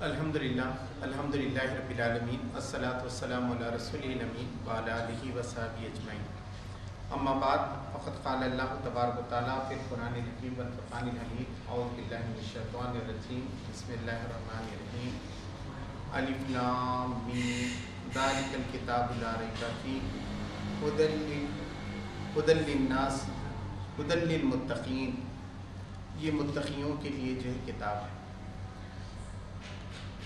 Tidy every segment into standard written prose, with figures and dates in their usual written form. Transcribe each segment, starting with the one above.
الحمدللہ رب العالمین الصلاۃ والسلام علی رسول الامین وعلی آلہ وصحبہ اجمعین اما بعد فقد قال اللہ تبارک و تعالیٰ فی القرآن الحکیم والفرقان الحمید اعوذ باللہ من الشیطان الرجیم بسم اللہ الرحمن الرحیم الف لام میم ذالک الکتاب لا ریب فیہ ھدی للناس ھدی للمتقین، یہ متقیوں کے لیے جو ہے کتاب ہے۔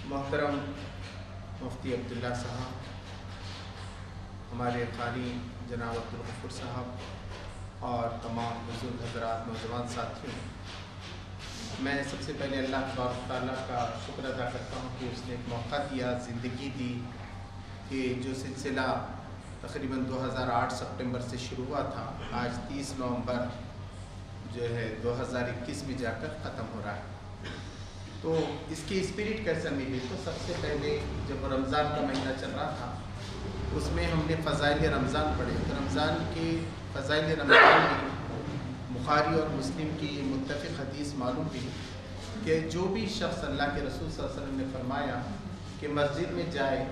محترم مفتی عبداللہ صاحب، ہمارے قاری جناب عبدالغفور صاحب اور تمام بزرگ حضرات، نوجوان ساتھیوں، میں سب سے پہلے اللہ تبارک و تعالیٰ کا شکر ادا کرتا ہوں کہ اس نے ایک موقع دیا، زندگی دی، کہ جو سلسلہ تقریباً 2008 سپٹمبر سے شروع ہوا تھا، آج 30 نومبر جو ہے 2021 میں جا کر ختم ہو رہا ہے۔ تو اس کی اسپرٹ کیسا ملی؟ تو سب سے پہلے جب رمضان کا مہینہ چل رہا تھا، اس میں ہم نے فضائل رمضان پڑھے۔ تو رمضان کے فضائل رمضان میں بخاری اور مسلم کی یہ متفق حدیث معلوم ہوئی کہ جو بھی شخص، اللہ کے رسول صلی اللہ علیہ وسلم نے فرمایا کہ مسجد میں جائے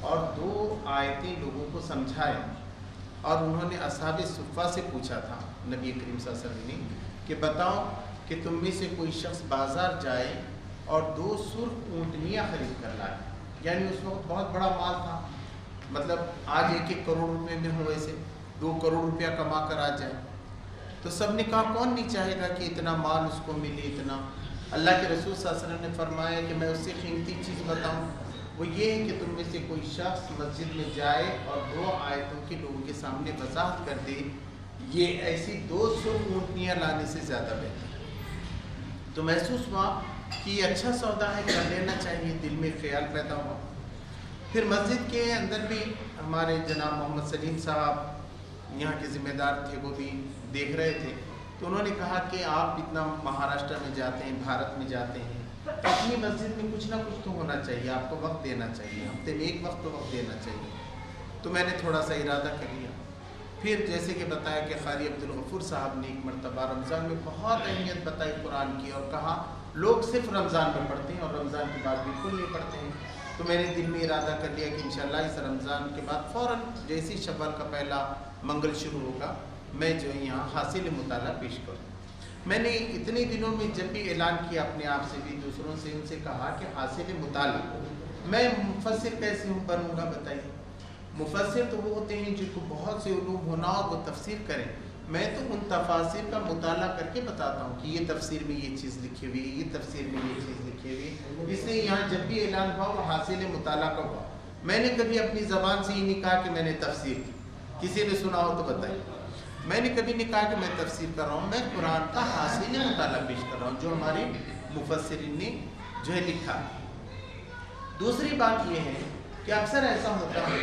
اور 2 آیتیں لوگوں کو سمجھائے، اور انہوں نے اصحاب صفہ سے پوچھا تھا نبی کریم صلی اللہ علیہ وسلم نے کہ بتاؤ کہ تم میں سے کوئی شخص بازار جائے اور 2 سرخ اونٹنیاں خرید کر لائے، یعنی اس وقت بہت بڑا مال تھا، مطلب آج 1-1 کروڑ روپے میں ہو، ویسے 2 کروڑ روپیہ کما کر آ جائے۔ تو سب نے کہا کون نہیں چاہے گا کہ اتنا مال اس کو ملے اتنا۔ اللہ کے رسول صلی اللہ علیہ وسلم نے فرمایا کہ میں اس سے قیمتی چیز بتاؤں، وہ یہ ہے کہ تم میں سے کوئی شخص مسجد میں جائے اور 2 آیتوں کی لوگوں کے سامنے وضاحت کر دے، یہ ایسی 2 سرخ اونٹنیاں لانے سے زیادہ بہتر ہے۔ تو محسوس ہوا کہ یہ اچھا سودا ہے، کر لینا چاہیے، دل میں خیال پیدا ہوا۔ پھر مسجد کے اندر بھی ہمارے جناب محمد سلیم صاحب یہاں کے ذمہ دار تھے، وہ بھی دیکھ رہے تھے، تو انہوں نے کہا کہ آپ اتنا مہاراشٹر میں جاتے ہیں، بھارت میں جاتے ہیں، تو اپنی مسجد میں کچھ نہ کچھ تو ہونا چاہیے، آپ کو وقت دینا چاہیے، ہفتے میں 1 وقت تو وقت دینا چاہیے۔ تو میں نے تھوڑا سا ارادہ کر لیا۔ پھر جیسے کہ بتایا کہ قاری عبدالغفور صاحب نے ایک مرتبہ رمضان میں بہت اہمیت بتائی قرآن کی، اور کہا لوگ صرف رمضان میں پڑھتے ہیں اور رمضان کے بعد بالکل نہیں پڑھتے ہیں۔ تو میں نے دل میں ارادہ کر لیا کہ انشاءاللہ اس رمضان کے بعد فوراً جیسی شوال کا پہلا منگل شروع ہوگا، میں جو یہاں حاصل مطالعہ پیش کروں۔ میں نے اتنے دنوں میں جب بھی اعلان کیا اپنے آپ سے بھی، دوسروں سے، ان سے کہا کہ حاصل مطالعہ، میں مفسر کیسے بنوں گا بتائیے؟ مفسر تو وہ ہوتے ہیں جن کو بہت سے علوم ہونا اور وہ تفسیر کریں، میں تو ان تفاسیر کا مطالعہ کر کے بتاتا ہوں کہ یہ تفسیر میں یہ چیز لکھی ہوئی ہے، یہ تفسیر میں یہ چیز لکھی ہوئی ہے۔ اس لیے یہاں جب بھی اعلان ہوا وہ حاصل مطالعہ کا ہوا۔ میں نے کبھی اپنی زبان سے یہ نہیں کہا کہ میں نے تفسیر کی، کسی نے سنا ہو تو بتائیے۔ میں نے کبھی نہیں کہا کہ میں تفسیر کر رہا ہوں، میں قرآن کا حاصل مطالعہ پیش کر رہا ہوں جو ہمارے مفسرین نے جو ہے لکھا۔ دوسری بات یہ ہے کہ اکثر ایسا ہوتا ہے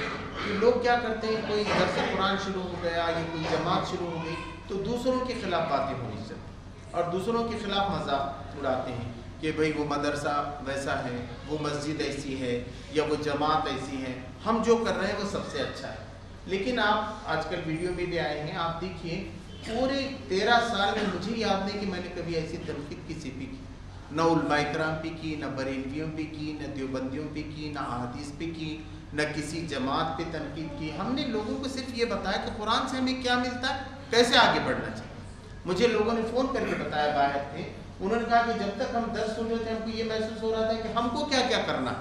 کہ لوگ کیا کرتے ہیں، کوئی درس قرآن شروع ہو گیا یا کوئی جماعت شروع ہو گئی تو دوسروں کے خلاف باتیں ہونی چاہیے اور دوسروں کے خلاف مذاق اڑاتے ہیں کہ بھئی وہ مدرسہ ویسا ہے، وہ مسجد ایسی ہے، یا وہ جماعت ایسی ہے، ہم جو کر رہے ہیں وہ سب سے اچھا ہے۔ لیکن آپ آج کل ویڈیو میں بھی آئے ہیں، آپ دیکھیے پورے 13 سال میں مجھے یاد نہیں کہ میں نے کبھی ایسی تنقید کسی پہ کی، نہ علماء کرام پہ کی، نہ بریلویوں پہ کی، نہ دیوبندیوں پہ کی، نہ احادیث پہ کی، نہ کسی جماعت پہ تنقید کی۔ ہم نے لوگوں کو صرف یہ بتایا کہ قرآن سے ہمیں کیا ملتا ہے، کیسے آگے بڑھنا چاہیے۔ مجھے لوگوں نے فون کر کے بتایا، باہر تھے، انہوں نے کہا کہ جب تک ہم درس سن رہے تھے ہم کو یہ محسوس ہو رہا تھا کہ ہم کو کیا کیا کرنا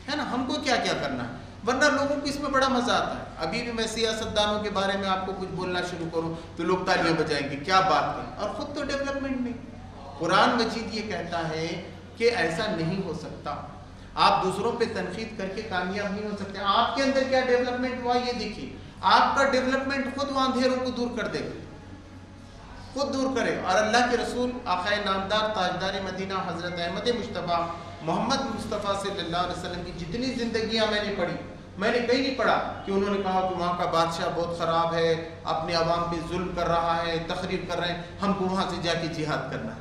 ہے نا، ہم کو کیا کیا کرنا ہے، ورنہ لوگوں کو اس میں بڑا مزہ آتا ہے۔ ابھی بھی میں سیاستدانوں کے بارے میں آپ کو کچھ بولنا شروع کروں تو لوگ تالیاں بجائیں گے، کیا بات ہے، اور خود تو ڈیولپمنٹ نہیں۔ قرآن مجید یہ کہتا ہے کہ ایسا نہیں ہو سکتا، آپ دوسروں پہ تنقید کر کے کامیاب نہیں ہو سکتے۔ آپ کے اندر کیا ڈیولپمنٹ ہوا یہ دیکھیے، آپ کا ڈیولپمنٹ خود وہ اندھیروں کو دور کر دے گا، خود دور کرے۔ اور اللہ کے رسول آقائے نامدار تاجدار مدینہ حضرت احمد مجتبیٰ محمد مصطفیٰ صلی اللہ علیہ وسلم کی جتنی زندگیاں میں نے پڑھی، میں نے کہیں نہیں پڑھا کہ انہوں نے کہا کہ وہاں کا بادشاہ بہت خراب ہے، اپنے عوام پہ ظلم کر رہا ہے، تخریب کر رہے ہیں، ہم کو وہاں سے جا کے جہاد کرنا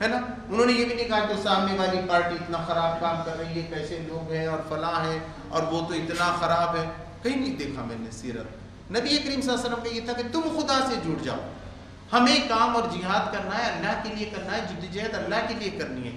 ہے نا۔ انہوں نے یہ بھی نہیں کہا کہ سامنے والی پارٹی اتنا خراب کام کر رہی ہے، کیسے لوگ ہیں اور فلاں ہیں اور وہ تو اتنا خراب ہے، کہیں نہیں دیکھا میں نے سیرت۔ نبی کریم صلی اللہ علیہ وسلم کا یہ تھا کہ تم خدا سے جڑ جاؤ، ہمیں کام اور جہاد کرنا ہے، اللہ کے لیے کرنا ہے، جدوجہد اللہ کے لیے کرنی ہے،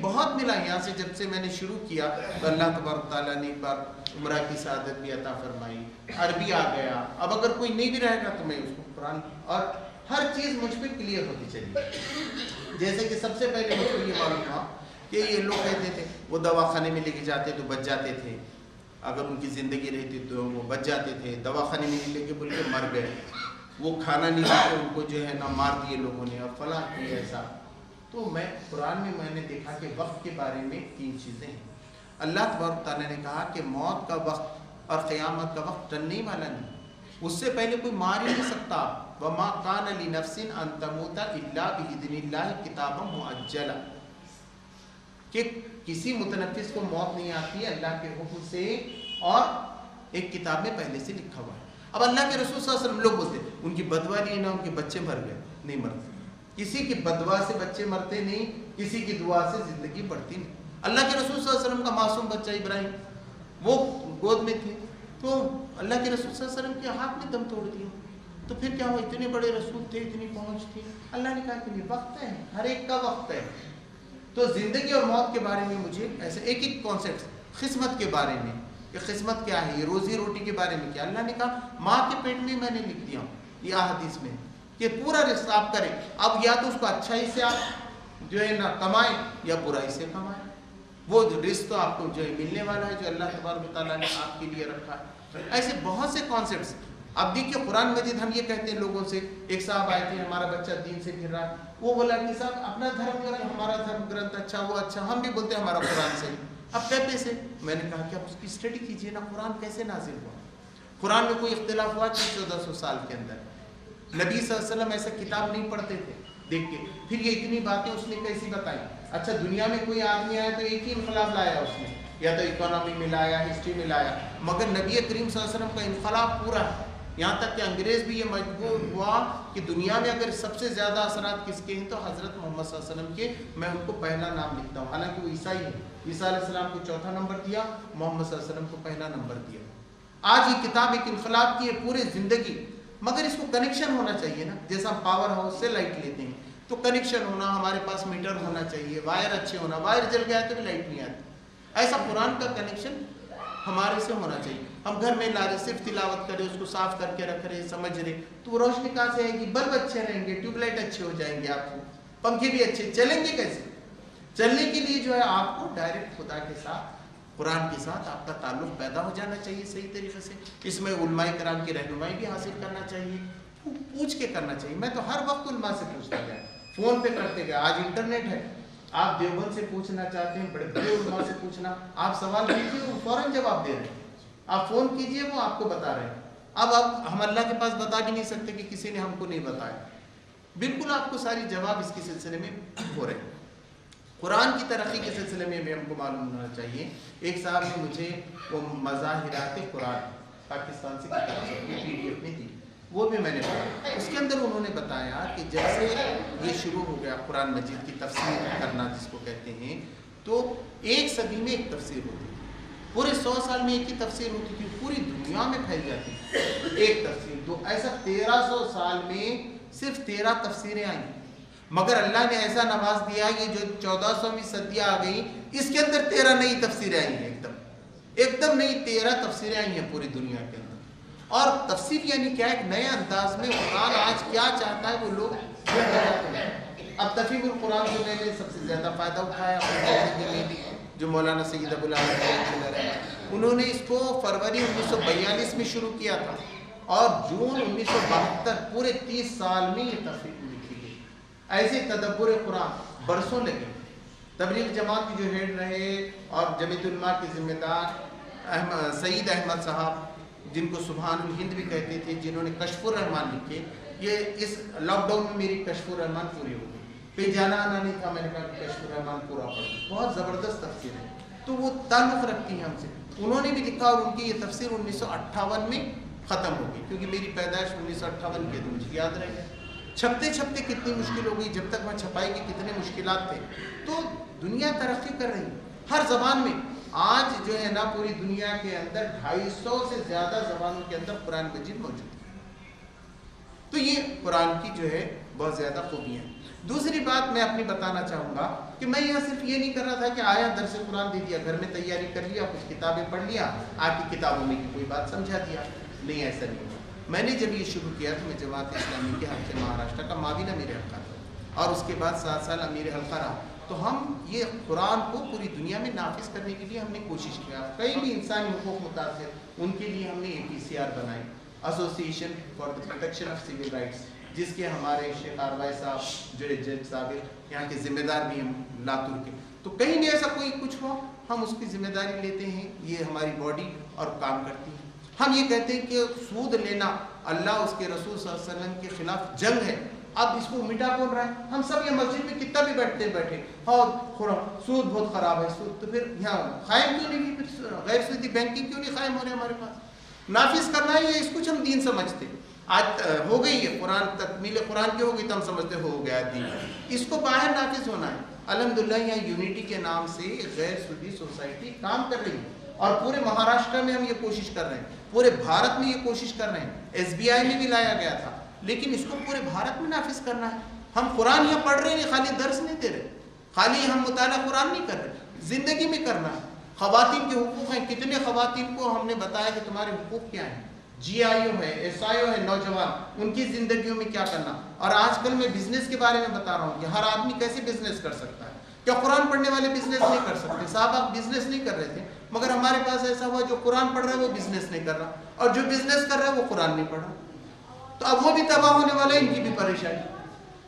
بہت ملا یہاں سے، جب سے میں نے شروع کیا تو اللہ تبارک تعالیٰ نے ایک بار عمرہ کی سعادت بھی عطا فرمائی، عربی آ گیا. اب اگر کوئی نہیں بھی رہے گا تو میں اس کو قرآن، اور ہر چیز مجھ پہ کلیئر ہوتی چلی. جیسے کہ سب سے پہلے مجھ کو یہ معلوم ہوا کہ یہ لوگ کہتے تھے وہ دواخانے میں لے کے جاتے تو بچ جاتے تھے، اگر ان کی زندگی رہتی تو وہ بچ جاتے تھے. دواخانے میں لے کے بول کے مر گئے، وہ کھانا نہیں کھاتے، ان کو جو ہے نا مار دیے لوگوں نے، اور فلاں کیا ایسا. تو میں قرآن میں نے دیکھا کہ وقت کے بارے میں 3 چیزیں ہیں. اللہ تبارک تعالیٰ نے کہا کہ موت کا وقت اور قیامت کا وقت ٹلنے والا نہیں، اس سے پہلے کوئی مار ہی نہیں سکتا. وَمَا كَانَ لِنَفْسٍ أَن تَمُوتَ إِلَّا بِإِذْنِ اللَّهِ كِتَابًا مُؤَجَّلًا، کہ کسی متنفس کو موت نہیں آتی ہے اللہ کے حکم سے اور ایک کتاب میں پہلے سے لکھا ہوا ہے. اب اللہ کے رسول صلی اللہ علیہ وسلم لوگ بولتے ہیں ان کی بدوا نہیں نا ان کے بچے مر گئے، نہیں مرتے. کسی کی بدوا سے بچے مرتے نہیں، کسی کی دعا سے زندگی بڑھتی نہیں. اللہ کے رسول صلی اللہ علیہ وسلم کا معصوم بچہ ابراہیم، وہ گود میں تھے تو اللہ کے رسول صلی اللہ علیہ وسلم کے ہاتھ میں دم توڑ دیا. تو پھر کیا ہوا؟ اتنے بڑے رسول تھے، اتنی پہنچ تھی. اللہ نے کہا کہ یہ وقت ہے، ہر ایک کا وقت ہے. تو زندگی اور موت کے بارے میں مجھے ایسے ایک ایک کانسیپٹ، قسمت کے بارے میں کہ قسمت کیا ہے، یہ روزی روٹی کے بارے میں کیا. اللہ نے کہا ماں کے پیٹ میں نے لکھ دیا یہ حدیث میں کہ پورا رزق آپ کریں. اب یا تو اس کو اچھائی سے آپ جو ہے نا کمائیں یا برائی سے کمائیں. وہ رزق تو آپ کو جو ہے ملنے والا ہے جو اللہ تبارک تعالیٰ نے آپ کے لیے رکھا ہے. ایسے بہت سے کانسیپٹس. اب دیکھیے قرآن مجید ہم یہ کہتے ہیں لوگوں سے، ایک صاحب آئے تھے ہمارا بچہ دین سے پھر رہا ہے، وہ بولا کہ صاحب اپنا دھرم گرنتھ، ہمارا دھرم گرنتھ اچھا، وہ اچھا، ہم بھی بولتے ہیں ہمارا قرآن سے. اب کہتے سے میں نے کہا کہ آپ اس کی اسٹڈی کیجئے نا، قرآن کیسے نازل ہوا. قرآن میں کوئی اختلاف ہوا کہ 1400 سال کے اندر نبی صلی اللہ علیہ وسلم ایسا کتاب نہیں پڑھتے تھے دیکھ کے. پھر یہ اتنی باتیں اس نے کیسی بتائی. اچھا دنیا میں کوئی آدمی آیا تو ایک ہی انقلاب لایا اس نے، یا تو اکانومی میں لایا، ہسٹری میں لایا، مگر نبی کریم صلی اللہ علیہ وسلم کا انقلاب پورا ہے. یہاں تک کہ انگریز بھی یہ مجبور ہوا کہ دنیا میں اگر سب سے زیادہ اثرات کس کے ہیں تو حضرت محمد صلی اللہ علیہ وسلم کے، میں ان کو پہلا نام لکھتا ہوں. حالانکہ وہ عیسائی ہیں، عیسیٰ علیہ السلام کو 4تھا نمبر دیا، محمد صلی اللہ علیہ وسلم کو پہلا نمبر دیا. آج یہ کتاب ایک انقلاب کی ہے پورے زندگی. مگر اس کو کنیکشن ہونا چاہیے نا، جیسا ہم پاور ہاؤس سے لائٹ لیتے ہیں تو کنیکشن ہونا، ہمارے پاس میٹر ہونا چاہیے، وائر اچھے ہونا. وائر جل گیا تو لائٹ نہیں آتی. ایسا قرآن کا کنیکشن ہمارے سے ہونا چاہیے. ہم گھر میں لا رہے، صرف تلاوت کرے، اس کو صاف کر کے رکھ رہے، سمجھ رہے، تو روشنی کہاں سے آئے گی؟ بلب اچھے رہیں گے، ٹیوب لائٹ اچھے ہو جائیں گے، آپ کو پنکھے بھی اچھے چلیں گے. کیسے چلنے کے لیے جو ہے آپ کو ڈائریکٹ خدا کے ساتھ، قرآن کے ساتھ آپ کا تعلق پیدا ہو جانا چاہیے صحیح طریقے سے. اس میں علماء کرام کی رہنمائی بھی حاصل کرنا چاہیے، پوچھ کے کرنا چاہیے. میں تو ہر وقت علماء سے پوچھتا گیا، فون پہ کرتے گیا. آج انٹرنیٹ ہے، آپ دیوبند سے پوچھنا چاہتے ہیں، بڑے بڑے علماء سے پوچھنا، آپ سوال کیجیے وہ فوراً جواب دے رہے ہیں. آپ فون کیجیے وہ آپ کو بتا رہے ہیں. اب ہم اللہ کے پاس بتا بھی نہیں سکتے کہ کسی نے ہم کو نہیں بتایا. بالکل آپ کو ساری جواب اس کے سلسلے میں ہو رہے ہیں. قرآن کی ترقی کے سلسلے میں بھی ہم کو معلوم ہونا چاہیے. ایک صاحب نے مجھے وہ مظاہرات قرآن پاکستان سے کتاب PDF میں دی، وہ بھی میں نے پڑھا. اس کے اندر انہوں نے بتایا کہ جیسے یہ شروع ہو گیا قرآن مجید کی تفسیر کرنا جس کو کہتے ہیں، تو 1 صدی میں ایک تفسیر ہوتی تھی، پورے 100 سال میں ایک ہی تفسیر ہوتی تھی، پوری دنیا میں پھیل جاتی تھی ایک تفسیر. تو ایسا 1300 سال میں صرف 13 تفسیریں آئیں. مگر اللہ نے ایسا نواز دیا یہ جو 1400ویں صدی آ گئی، اس کے اندر 13 نئی تفسیریں آئی ہیں. ایک دم نئی 13 تفسیریں آئی ہیں پوری دنیا کے اندر. اور تفسیر یعنی کیا؟ ایک نئے انداز میں قرآن آج کیا چاہتا ہے وہ لوگ جاتے ہیں. اب تفہیم القرآن سے میں نے سب سے زیادہ فائدہ اٹھایا اپنی زندگی میں بھی، جو مولانا سید ابو العالیہ انہوں نے اس کو فروری 1942 میں شروع کیا تھا اور جون 1972 پورے 30 سال میں یہ تفسیر لکھی گئی. ایسے تدبر قرآن برسوں لگے. تبلیغ جماعت کے جو ہیڈ رہے اور جمعیت علماء کے ذمہ دار سعید احمد صاحب، جن کو سبحان الہند بھی کہتے تھے، جنہوں نے کشف الرحمان لکھے. یہ اس لاک ڈاؤن میں میری کشف الرحمان پوری ہو گئی. پھر جانا آنا نہیں تھا، میں نے کہا کہ کشف الرحمان پورا پڑھا. بہت زبردست تفسیر ہے، تو وہ تعلق رکھتی ہیں ہم سے. انہوں نے بھی لکھا اور ان کی یہ تفسیر 1958 میں ختم ہو گئی، کیونکہ میری پیدائش 1958 کے تو مجھے یاد رہے گا. چھپتے چھپتے کتنی مشکل ہو گئی، جب تک وہاں چھپائی کی کتنے مشکلات تھے. تو دنیا ترقی کر رہی ہر زبان میں. آج جو ہے نا پوری دنیا کے اندر 250 سے زیادہ زبانوں کے اندر قرآن مجید موجود ہے. تو یہ قرآن کی جو ہے بہت زیادہ خوبیاں ہیں. دوسری بات میں اپنی بتانا چاہوں گا کہ میں یہاں صرف یہ نہیں کر رہا تھا کہ آیا درس قرآن دے دیا، گھر میں تیاری کر لیا، کچھ کتابیں پڑھ لیا، آ کی کتابوں میں کوئی بات سمجھا دیا. نہیں، ایسا نہیں ہوا. میں نے جب یہ شروع کیا تو میں جماعت اسلامی کے حلقے مہاراشٹر کا معاون امیر حلقہ تھا، اور اس کے بعد 7 سال امیر حلقہ رہا. تو ہم یہ قرآن کو پوری دنیا میں نافذ کرنے کے لیے ہم نے کوشش کیا. کئی بھی انسانی حقوق متاثر، ان کے لیے ہم نے APCR بنائی، association for the protection of civil rights, جس کے ہمارے شیخ آروائی صاحب جو جج صاحب یہاں کے ذمہ دار بھی ہم لاتور کے. تو کہیں بھی ایسا کوئی کچھ ہو ہم اس کی ذمہ داری لیتے ہیں، یہ ہماری باڈی اور کام کرتی ہے. ہم یہ کہتے ہیں کہ سود لینا اللہ اس کے رسول صلی اللہ علیہ وسلم کے خلاف جنگ ہے. اب اس کو مٹا کون رہا ہے؟ ہم سب یہ مسجد میں کتنا بھی بیٹھے اور سود بہت خراب ہے سود، تو پھر یہاں قائم کیوں نہیں، پھر غیر سودی بینکنگ کیوں نہیں قائم ہو رہے ہمارے پاس؟ نافذ کرنا ہے، یہ اس کچھ ہم دین سمجھتے. آج ہو گئی ہے قرآن، تکمیل قرآن کی ہو گئی تو ہم سمجھتے ہو گیا دین. اس کو باہر نافذ ہونا ہے. الحمدللہ یہاں یونٹی کے نام سے غیر سودی سوسائٹی کام کر رہی ہے، اور پورے مہاراشٹر میں ہم یہ کوشش کر رہے ہیں، پورے بھارت میں یہ کوشش کر رہے ہیں. SBI میں بھی لایا گیا تھا، لیکن اس کو پورے بھارت میں نافذ کرنا ہے. ہم قرآن یہاں پڑھ رہے ہیں، خالی درس نہیں دے رہے، خالی ہم مطالعہ قرآن نہیں کر رہے، زندگی میں کرنا ہے. خواتین کے حقوق ہیں، کتنے خواتین کو ہم نے بتایا کہ تمہارے حقوق کیا ہیں. GIO ہے، SIO ہے، نوجوان، ان کی زندگیوں میں کیا کرنا. اور آج کل میں بزنس کے بارے میں بتا رہا ہوں کہ ہر آدمی کیسے بزنس کر سکتا ہے. کیا قرآن پڑھنے والے بزنس نہیں کر سکتے؟ صاحب آپ بزنس نہیں کر رہے تھے، مگر ہمارے پاس ایسا ہوا جو قرآن پڑھ رہا ہے وہ بزنس نہیں کر رہا، اور جو بزنس کر رہا ہے وہ قرآن نہیں پڑھ رہا. تو اب وہ بھی تباہ ہونے والا ہے، ان کی بھی پریشانی.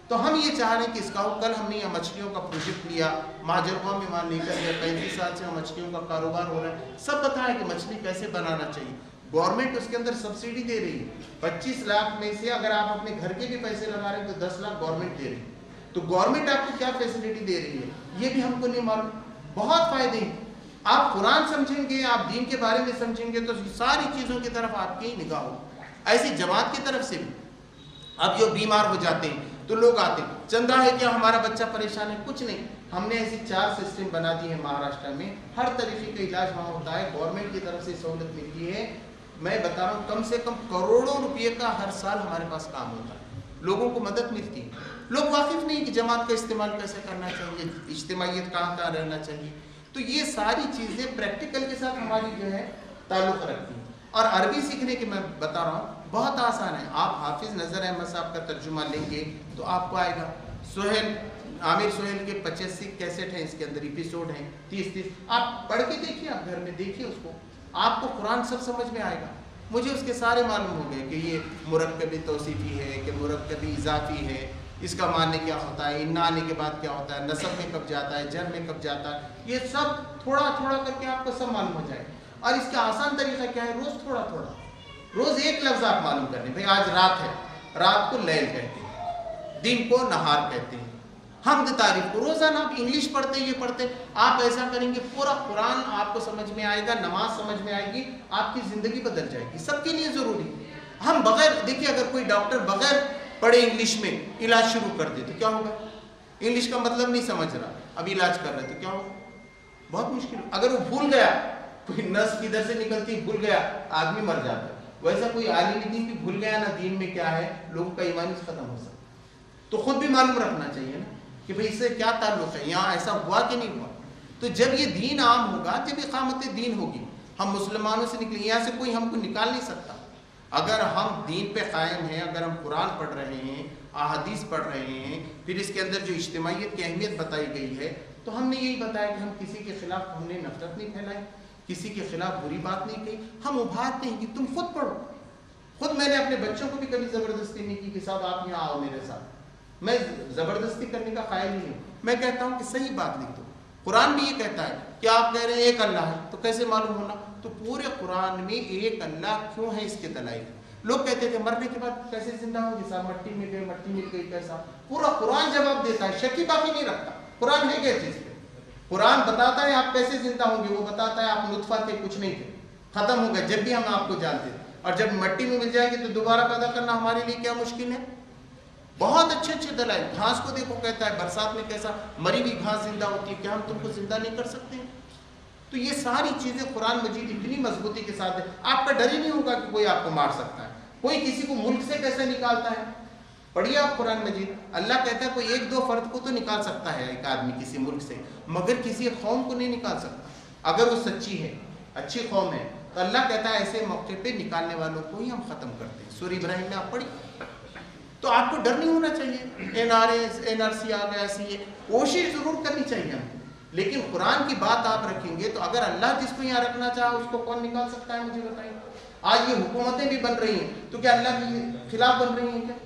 تو ہم یہ چاہ رہے ہیں کہ اس کا کل ہم نے یہ مچھلیوں کا پروجیکٹ لیا، ماجرگاؤں میں وہاں لے کر گیا. 35 سال سے مچھلیوں کا کاروبار ہو رہا ہے. سب بتائیں کہ مچھلی کیسے بنانا چاہیے. گورنمنٹ اس کے اندر سبسڈی دے رہی ہے. 25 لاکھ میں سے اگر آپ اپنے گھر کے بھی پیسے لگا رہے ہیں تو 10 لاکھ گورنمنٹ دے رہی ہے. تو گورنمنٹ آپ کو کیا فیسلٹی دے رہی ہے یہ بھی ہم کو نہیں معلوم. بہت فائدے ہیں. آپ قرآن سمجھیں گے، آپ دین کے بارے میں سمجھیں گے تو ساری چیزوں کی طرف آپ کی نگاہ ہو. ایسی جماعت کی طرف سے بھی اب جو بیمار ہو جاتے ہیں تو لوگ آتے ہیں، چندہ ہے کیا ہمارا بچہ پریشان ہے، کچھ نہیں. ہم نے ایسی 4 سسٹم بنا دی ہے مہاراشٹر میں، ہر طریقے کا علاج وہاں ہوتا ہے، گورنمنٹ کی طرف سے سہولت ملتی ہے. میں بتا رہا ہوں کم سے کم کروڑوں روپے کا ہر سال ہمارے پاس کام ہوتا ہے، لوگوں کو مدد ملتی ہے. لوگ واقف نہیں کہ جماعت کا استعمال کیسے کرنا چاہیے، اجتماعیت کہاں کہاں رہنا چاہیے. تو یہ ساری چیزیں پریکٹیکل کے ساتھ ہماری جو ہے تعلق رکھتی ہیں. اور عربی سیکھنے کی میں بتا رہا ہوں بہت آسان ہے. آپ حافظ نظر احمد صاحب کا ترجمہ لیں گے تو آپ کو آئے گا. سہیل عامر سہیل کے 85 کیسٹ ہیں، اس کے اندر ایپیسوڈ ہیں 30 آپ پڑھ کے دیکھیے، آپ گھر میں دیکھیے اس کو، آپ کو قرآن سب سمجھ میں آئے گا. مجھے اس کے سارے معلوم ہو گئے کہ یہ مرکبی توصیفی ہے کہ مرکبی اضافی ہے، اس کا معنی کیا ہوتا ہے، ان آنے کے بعد کیا ہوتا ہے، نصب میں کب جاتا ہے، جر میں کب جاتا ہے. یہ سب تھوڑا تھوڑا کر کے آپ کو سب معلوم ہو جائے. اور اس کا آسان طریقہ کیا ہے، روز تھوڑا تھوڑا، روز ایک لفظ آپ معلوم کر لیں. بھائی آج رات ہے، رات کو لیل کہتے ہیں، دن کو نہار کہتے ہیں. حمد تعریف کو روزانہ آپ انگلش پڑھتے یہ پڑھتے، آپ ایسا کریں گے پورا قرآن آپ کو سمجھ میں آئے گا، نماز سمجھ میں آئے گی، آپ کی زندگی بدل جائے گی. سب کے لیے ضروری ہے. ہم بغیر دیکھیے، اگر کوئی ڈاکٹر بغیر پڑھے انگلش میں علاج شروع کر دے تو کیا ہوگا؟ انگلش کا مطلب نہیں سمجھ رہا، اب علاج کر رہے تو کیا ہوگا؟ بہت مشکل. اگر وہ بھول گیا، کوئی نس کدھر سے نکلتی بھول گیا، آدمی مر جاتا ہے. ویسا کوئی عالم دین بھی بھول گیا نا دین میں کیا ہے، لوگوں کا ایمان ختم ہو سکتا. تو خود بھی معلوم رکھنا چاہیے نا کہ بھئی اس سے کیا تعلق ہے، یہاں ایسا ہوا کہ نہیں ہوا. تو جب یہ دین عام ہوگا، جب اقامت دین ہوگی، ہم مسلمانوں سے نکلیں، یہاں سے کوئی ہم کو نکال نہیں سکتا. اگر ہم دین پہ قائم ہیں، اگر ہم قرآن پڑھ رہے ہیں، احادیث پڑھ رہے ہیں، پھر اس کے اندر جو اجتماعیت کی اہمیت بتائی گئی ہے، تو ہم نے یہی بتایا کہ ہم کسی کے خلاف ہم نے نفرت نہیں پھیلائی، کسی کے خلاف بری بات نہیں کہی. ہم ابھارتے ہیں کہ تم خود پڑھو. خود میں نے اپنے بچوں کو بھی کبھی زبردستی نہیں کی کہ صاحب آپ یہاں آؤ میرے ساتھ. میں زبردستی کرنے کا قائل نہیں ہوں. میں کہتا ہوں کہ صحیح بات لکھ دو. قرآن بھی یہ کہتا ہے کہ آپ کہہ رہے ہیں ایک اللہ ہے، تو کیسے معلوم ہونا؟ تو پورے قرآن میں ایک اللہ کیوں ہے اس کے دلائل. لوگ کہتے تھے مرنے کے بعد کیسے زندہ ہوں گے، صاحب مٹی میں گئے، مٹی مل گئی، کیسا؟ پورا قرآن جواب دیتا ہے، شکی باقی نہیں رکھتا. قرآن ہے کیا چیز پہ؟ قرآن بتاتا ہے آپ کیسے زندہ ہوں گے. وہ بتاتا ہے آپ نطفہ تھے، کچھ نہیں تھے، ختم ہو گئے جب بھی ہم آپ کو جانتے تھے، اور جب مٹی میں مل جائے گی تو دوبارہ پیدا کرنا ہمارے لیے کیا مشکل ہے. بہت اچھے اچھے دلائل. گھاس کو دیکھو، کہتا ہے برسات میں کیسا مری ہوئی گھاس زندہ ہوتی ہے، کیا ہم تم کو زندہ نہیں کر سکتے ہیں؟ تو یہ ساری چیزیں قرآن مجید اتنی مضبوطی کے ساتھ ہے، آپ کا ڈر ہی نہیں ہوگا کہ کوئی آپ کو مار سکتا ہے. کوئی کسی کو ملک سے کیسے نکالتا ہے؟ پڑھیے آپ قرآن مجید، اللہ کہتا ہے کوئی ایک دو فرد کو تو نکال سکتا ہے ایک آدمی کسی ملک سے، مگر کسی قوم کو نہیں نکال سکتا اگر وہ سچی ہے، اچھی قوم ہے۔ تو اللہ کہتا ہے ایسے موقع پہ نکالنے والوں کو ہی ہم ختم کرتے ہیں۔ سورہ ابراہیم میں آپ پڑھی، تو آپ کو ڈر نہیں ہونا چاہیے NRC آ گیا ایسی ہے، کوشش ضرور کرنی چاہیے ہم، لیکن قرآن کی بات آپ رکھیں گے تو اگر اللہ جس کو یہاں رکھنا چاہا اس کو کون نکال سکتا ہے؟ مجھے بتائیے۔ آج یہ حکومتیں بھی بن رہی ہیں تو کیا اللہ کے خلاف بن رہی ہیں کیا؟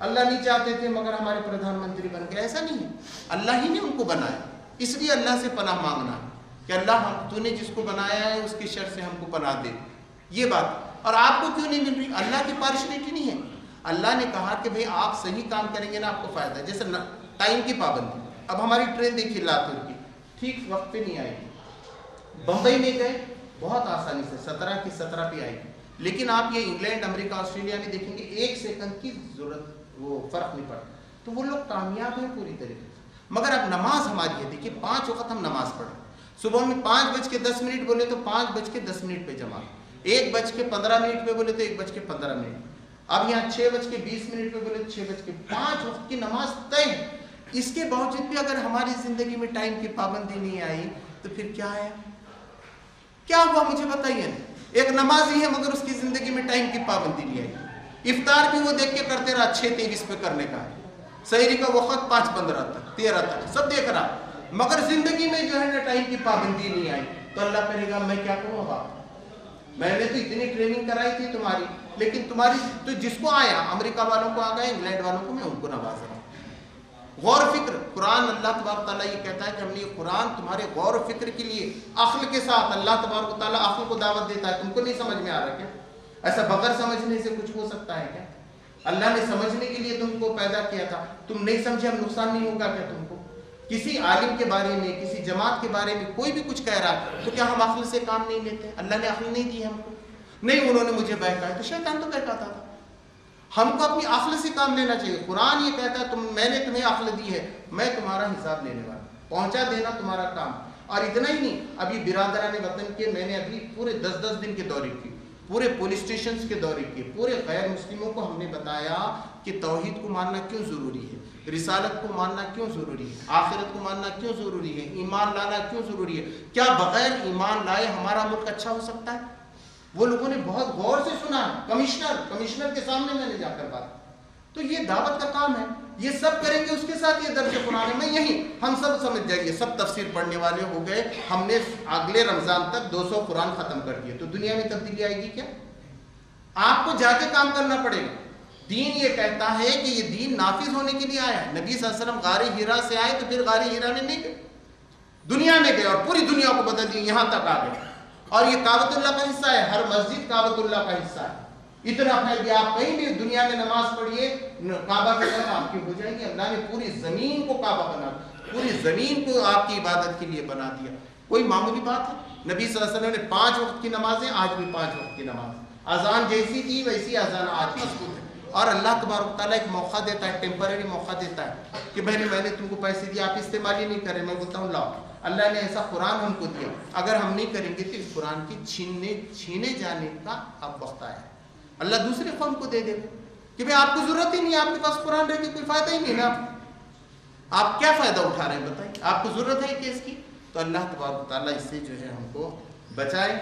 اللہ نہیں چاہتے تھے مگر ہمارے پردھان منتری بن گئے، ایسا نہیں ہے، اللہ ہی نے ان کو بنایا۔ اس لیے اللہ سے پناہ مانگنا کہ اللہ تو نے جس کو بنایا ہے اس کی شر سے ہم کو پناہ دے، یہ بات۔ اور آپ کو کیوں نہیں مل رہی؟ اللہ کی پارشلٹی نہیں ہے۔ اللہ نے کہا کہ بھئی آپ صحیح کام کریں گے نا آپ کو فائدہ ہے، جیسے ٹائم کی پابندی۔ اب ہماری ٹرین دیکھیے لاتور کی ٹھیک وقت پہ نہیں آئے گی، بمبئی میں گئے بہت آسانی سے 17 کی 17 پہ آئے گی، لیکن آپ یہ انگلینڈ، امریکہ، آسٹریلیا میں دیکھیں گے 1 سیکنڈ کی ضرورت وہ فرق نہیں پڑتا، تو وہ لوگ کامیاب ہیں پوری طریقے سے۔ مگر اب نماز ہماری ہے، دیکھیے 5 وقت ہم نماز پڑھیں، صبح میں 5:10 بولے تو 5:10 پہ جمع، 1:15 پہ بولے تو 1:15، اب یہاں 6:20 پہ بولے تو 6 5 وقت کی نماز طے ہے۔ اس کے باوجود بھی اگر ہماری زندگی میں ٹائم کی پابندی نہیں آئی تو پھر کیا ہے؟ کیا ہوا مجھے بتائیے۔ ایک نمازی ہے مگر اس کی زندگی میں ٹائم کی پابندی نہیں آئی، افطار بھی وہ دیکھ کے کرتے رہا 6:23 پہ کرنے کا ہے، سحری کا وقت 5:15 تک 13 تک سب دیکھ رہا، مگر زندگی میں جو ہے نا ٹائم کی پابندی نہیں آئی، تو اللہ کہے گا میں کیا کروں؟ اب میں نے تو اتنی ٹریننگ کرائی تھی تمہاری، لیکن تمہاری تو جس کو آیا، امریکہ والوں کو آ گیا، انگلینڈ والوں کو میں ان کو نواز رہا ہوں۔ غور و فکر، قرآن اللہ تبارک تعالیٰ یہ کہتا ہے کہ ہم نے یہ قرآن تمہارے غور و فکر کے لیے عقل کے ساتھ، اللہ تبارک تعالیٰ عقل کو دعوت دیتا ہے، تم کو نہیں سمجھ میں آ رہا کیا؟ ایسا بغیر سمجھنے سے کچھ ہو سکتا ہے کیا؟ اللہ نے سمجھنے کے لیے تم کو پیدا کیا تھا، تم نہیں سمجھے، اب نقصان نہیں ہوگا کیا تم کو؟ کسی عالم کے بارے میں، کسی جماعت کے بارے میں کوئی بھی کچھ کہہ رہا ہے تو کیا ہم عقل سے کام نہیں لیتے؟ اللہ نے عقل نہیں دی ہم کو، نہیں انہوں نے مجھے بہکایا، تو شیطان تو بہکاتا تھا۔ ہم کو اپنی عقل سے کام لینا چاہیے۔ قرآن یہ کہتا ہے میں نے تمہیں عقل دی ہے، میں تمہارا حساب لینے والا، پہنچا دینا تمہارا کام۔ اور اتنا ہی نہیں، ابھی برادران وطن کے میں نے ابھی پورے 10 دن کے دورے کی، پورے پولیس اسٹیشنز کے دورے کیے، پورے غیر مسلموں کو ہم نے بتایا کہ توحید کو ماننا کیوں ضروری ہے، رسالت کو ماننا کیوں ضروری ہے، آخرت کو ماننا کیوں ضروری ہے، ایمان لانا کیوں ضروری ہے، کیا بغیر ایمان لائے ہمارا ملک اچھا ہو سکتا ہے؟ وہ لوگوں نے بہت غور سے سنا، کمشنر کے سامنے میں نے جا کر بات، تو یہ دعوت کا کام ہے، یہ سب کریں گے، اس کے ساتھ یہ درس قرآن ہے۔ میں یہی ہم سب سمجھ جائیے، سب تفسیر پڑھنے والے ہو گئے، ہم نے اگلے رمضان تک 200 قرآن ختم کر دیے، تو دنیا میں تبدیلی آئے گی کیا؟ آپ کو جا کے کام کرنا پڑے گا۔ دین یہ کہتا ہے کہ یہ دین نافذ ہونے کے لیے آیا ہے۔ نبی صلی اللہ علیہ وسلم غار ہیرا سے آئے تو پھر غار ہیرا میں نہیں گئے، دنیا میں گئے اور پوری دنیا کو بدل دی، یہاں تک آ گئے۔ اور یہ کعبۃ اللہ کا حصہ ہے، ہر مسجد کعبۃ اللہ کا حصہ ہے، اتنا پھیل گیا۔ آپ کہیں بھی دنیا میں نماز پڑھیے، کعبہ کی طرف آپ کی ہو جائیں گے۔ اللہ نے پوری زمین کو کعبہ بنا دیا، پوری زمین کو آپ کی عبادت کے لیے بنا دیا، کوئی معمولی بات ہے؟ نبی صلی اللہ علیہ وسلم نے 5 وقت کی نمازیں، آج بھی 5 وقت کی نماز، اذان جیسی تھی ویسی اذان آج مضبوط ہے۔ اور اللہ تبارک تعالیٰ ایک موقع دیتا ہے، ٹیمپرری موقع دیتا ہے کہ میں نے تم کو پیسے دیا، آپ استعمال ہی نہیں کریں، میں بولتا ہوں لاؤ۔ اللہ نے ایسا قرآن ہم کو دیا، اگر ہم نہیں کریں گے تو اس قرآن کی چھینے جانے کا اب وقت آیا ہے۔ اللہ دوسرے قوم کو دے دے کہ بھئی آپ کو ضرورت ہی نہیں ہے، آپ کے پاس قرآن رہ کے کوئی فائدہ ہی نہیں نا، آپ کیا فائدہ اٹھا رہے ہیں بتائیے؟ آپ کو ضرورت ہے کہ اس کی؟ تو اللہ تبارک تعالیٰ اس سے جو ہے ہم کو بچائے،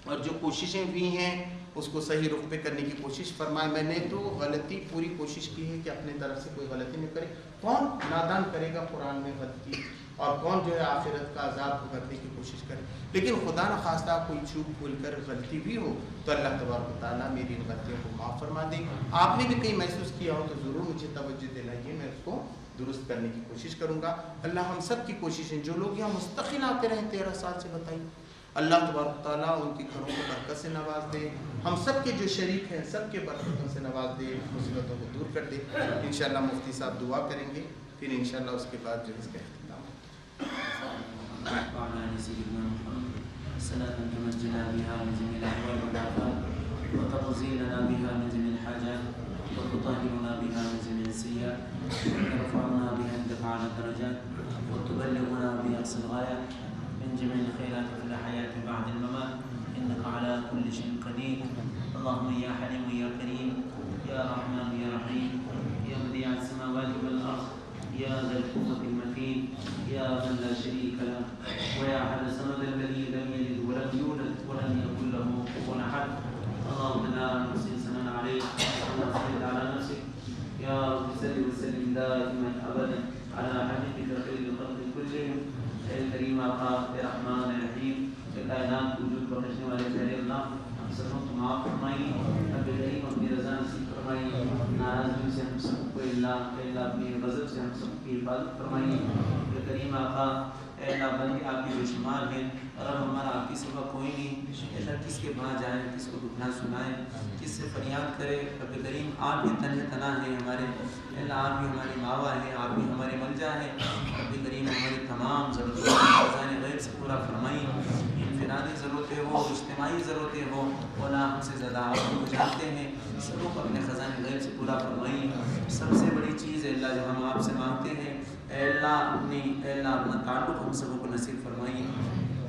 اور جو کوششیں بھی ہیں اس کو صحیح رخ پہ کرنے کی کوشش فرمائے۔ میں نے تو غلطی پوری کوشش کی ہے کہ اپنے طرف سے کوئی غلطی نہیں کرے۔ کون نادان کرے گا قرآن میں غلطی، اور کون جو ہے آخرت کا عذاب کو کرنے کی کوشش کرے؟ لیکن خدا نخواستہ کوئی چوک بھول کر غلطی بھی ہو تو اللہ تبارک و تعالیٰ میری ان غلطیوں کو معاف فرما دے۔ آپ نے بھی کہیں محسوس کیا ہو تو ضرور مجھے توجہ دلائیے، میں اس کو درست کرنے کی کوشش کروں گا۔ اللہ ہم سب کی کوششیں، جو لوگ یہاں مستقل آتے رہے 13 سال سے، بتائیے اللہ تبارک تعالیٰ ان کے گھروں کو برکت سے نواز دے، ہم سب کے جو شریک ہیں سب کے برکتوں سے نواز دے، مصیبتوں کو دور کر دے۔ انشاءاللہ مفتی صاحب دعا کریں گے، پھر انشاءاللہ اس کے بعد جو اس کا اختتام وتغزيلنا بها من جميع الحاجات وتطهرنا بها من جميع السيئات وترفعنا بها عندك على الدرجات وتبلغنا بأقصى الغايات من جميع الخيرات في الحياة بعد الممات إنك على كل شيء قدير اللهم يا حليم يا كريم يا رحمن يا رحيم يا بديع السماوات والأرض يا ذا القوة المتين يا من لا شريك له ويا أحد الصمد الذي لم يلد ولم يولد ولم يكن له كفوا أحد اللهم لا نحصي ثناء عليك اللهم صل على نفسك يا رب صل وسلم دائما أبدا على حبيبك خير الخلق كلهم الكريم الخالق الرحمن الرحيم الكائنات وجود بخشنے والے پیارے اللہ ہم سبوں کو معاف فرمائیے رب کریم اپنی رضا نصیب فرمائیے ناراضگی سے ہم سب کو اللہ اپنی غضب سے ہم سب کی حفاظت فرمائیے کریم آقا اے اللہ بندے آپ کی بے شمار ہیں رب ہمارا آپ کی سوا کوئی نہیں اللہ کس کے وہاں جائیں کس کو دکھنا سنائیں کس سے فریاد کرے رب کریم آپ ہی تنہا ہیں ہمارے اللہ آپ بھی ہماری ماوا ہیں آپ بھی ہمارے ملجا ہیں رب کریم ہماری تمام ضرورتوں کو خزانہ غیب سے پورا فرمائیے انفرادی ضرورتیں ہو اجتماعی ضرورتیں ہو مولا ہم سے زیادہ آپ کو جانتے ہیں سبوں کو اپنے خزانہ غیب سے پورا فرمائیے سب سے بڑی چیز ہے اللہ جو ہم آپ سے مانگتے ہیں اے اللہ اپنا تعلق ہم سبوں کو نصیب فرمائیے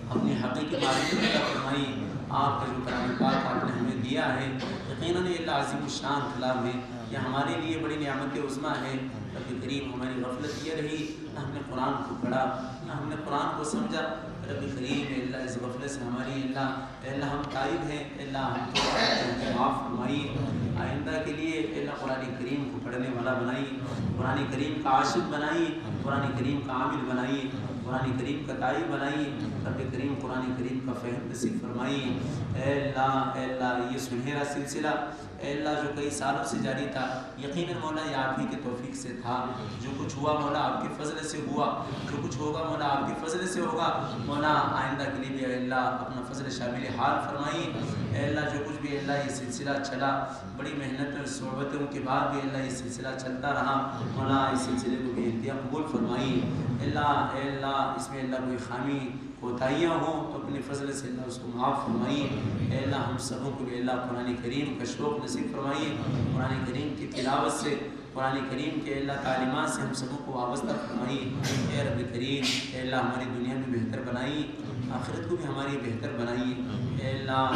اپنی حقیقی معرفت عطا فرمائیے آپ کا جو کلام پاک آپ نے ہمیں دیا ہے یقیناً یہ اللہ عظیم الشان کلام ہے یہ ہمارے لیے بڑی نعمت عظمیٰ ہے رب کریم ہماری غفلت یہ رہی نہ ہم نے قرآن کو پڑھا نہ ہم نے قرآن کو سمجھا رب کریم اللہ اس غفلت سے ہماری اللہ ہم تائب ہیں اللہ ہم کو معاف فرمائیے آئندہ کے لیے اللہ قرآن کریم کو پڑھنے والا بنائیے قرآن کریم کا عاشق بنائیے قرآن کریم کا عامل بنائیے قرآن کریم کا داعی بنائیے رب کریم قرآن کریم کا فہم نصیب فرمائیے اے اللہ یہ سنہرا سلسلہ اے اللہ جو کئی سالوں سے جاری تھا یقیناً مولا یہ آپ ہی کے توفیق سے تھا جو کچھ ہوا مولا آپ کے فضل سے ہوا جو کچھ ہوگا مولا آپ کے فضل سے ہوگا مولا آئندہ کے لیے بھی اے اللہ اپنا فضل شامل حال فرمائیے اے اللہ جو کچھ بھی اللہ یہ سلسلہ چلا بڑی محنت اور صحبتوں کے بعد بھی اللہ یہ سلسلہ چلتا رہا مولا اس سلسلے کو بھی انتہا قبول فرمائیے اے اللہ اس میں اللہ کوئی خامی کوتاہیاں ہوں تو اپنے فضل سے اللہ اس کو معاف فرمائیے اے اللہ ہم سبوں کو بھی اللہ قرآن کریم کا شوق نصیب فرمائیے قرآن کریم کی تلاوت سے قرآن کریم کے اللہ تعلیمات سے ہم سبوں کو وابستہ فرمائیے اے رب کریم اے اللہ ہماری دنیا میں بہتر بنائیے آخرت کو بھی ہماری بہتر بنائیے اے اللہ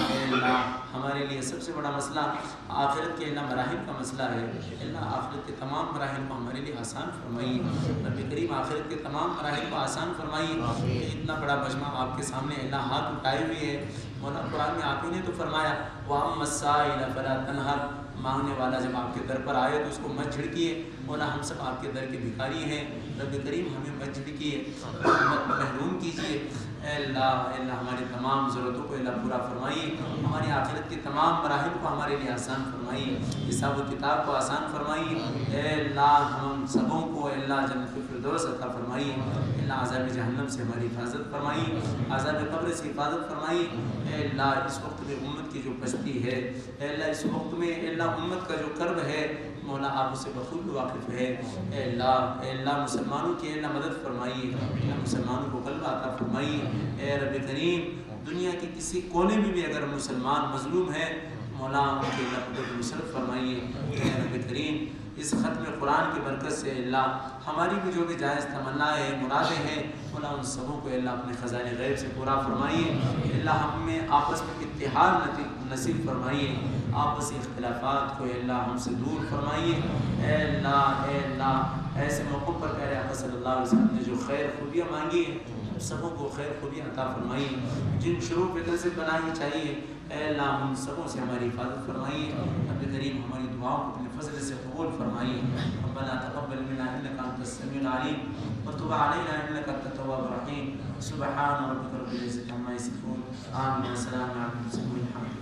ہمارے لیے سب سے بڑا مسئلہ آخرت کے اللہ مراحل کا مسئلہ ہے اللہ آخرت کے تمام مراحل کو ہمارے لیے آسان فرمائیے رب کریم آخرت کے تمام مراحل کو آسان فرمائیے اتنا بڑا مجمع آپ کے سامنے اللہ ہاتھ اٹھائے ہوئے ہے مولا قرآن میں آپ ہی نے تو فرمایا وَأَمَّا السَّائِلَ فَلَا تَنْهَرْ مانگنے والا جب آپ کے در پر آئے تو اس کو مت جھڑکیے مولا ہم سب آپ کے در کے بھکاری ہیں رب کریم ہمیں مت جھڑکیے مت محروم کیجیے اے اللہ ہماری تمام ضرورتوں کو اللہ پورا فرمائیے ہماری آخرت کے تمام مراحل کو ہمارے لیے آسان فرمائیے حساب و کتاب کو آسان فرمائیے اے اللہ ہم سبوں کو اللہ جنت الفردوس عطا فرمائیے اللہ عذاب جہنم سے ہماری حفاظت فرمائیے عذاب قبر سے حفاظت فرمائیے اے اللہ اس وقت میں امت کی جو پستی ہے اے اللہ اس وقت میں اللہ امت کا جو کرب ہے مولا آپ اسے بخود واقف ہے اے اللہ مسلمانوں کی اللہ مدد فرمائیے اللہ مسلمانوں کو غلبہ عطا فرمائیے اے رب کریم دنیا کے کسی کونے میں بھی اگر مسلمان مظلوم ہے مولا ان کے اللہ قدرت نصرت فرمائیے اے رب کریم اس ختم قرآن کی برکت سے اللہ ہماری بھی جو بھی جائز تمنا ہے مرادیں ہیں مولا ان سبوں کو اللہ اپنے خزانے غیب سے پورا فرمائیے اللہ ہم میں آپس میں اتحاد نصیب فرمائیے آپسی اختلافات کو اللہ ہم سے دور فرمائیے اے اللہ ایسے موقع پر پیارے آقا صلی اللہ علیہ وسلم نے جو خیر خوبیاں مانگی ہیں سبوں کو خیر خوبیاں عطا فرمائیے جن شروع فکر سے بنانی چاہیے اے اللہ ہم سبوں سے ہماری حفاظت فرمائیے رب کریم ہماری دعاؤں کو اپنے فضل سے قبول فرمائیے ربنا تقبل منا انك انت السميع العليم وتب علينا انك انت التواب الرحيم سبحان ربك رب العزة عما يصفون آمين وسلام على المرسلين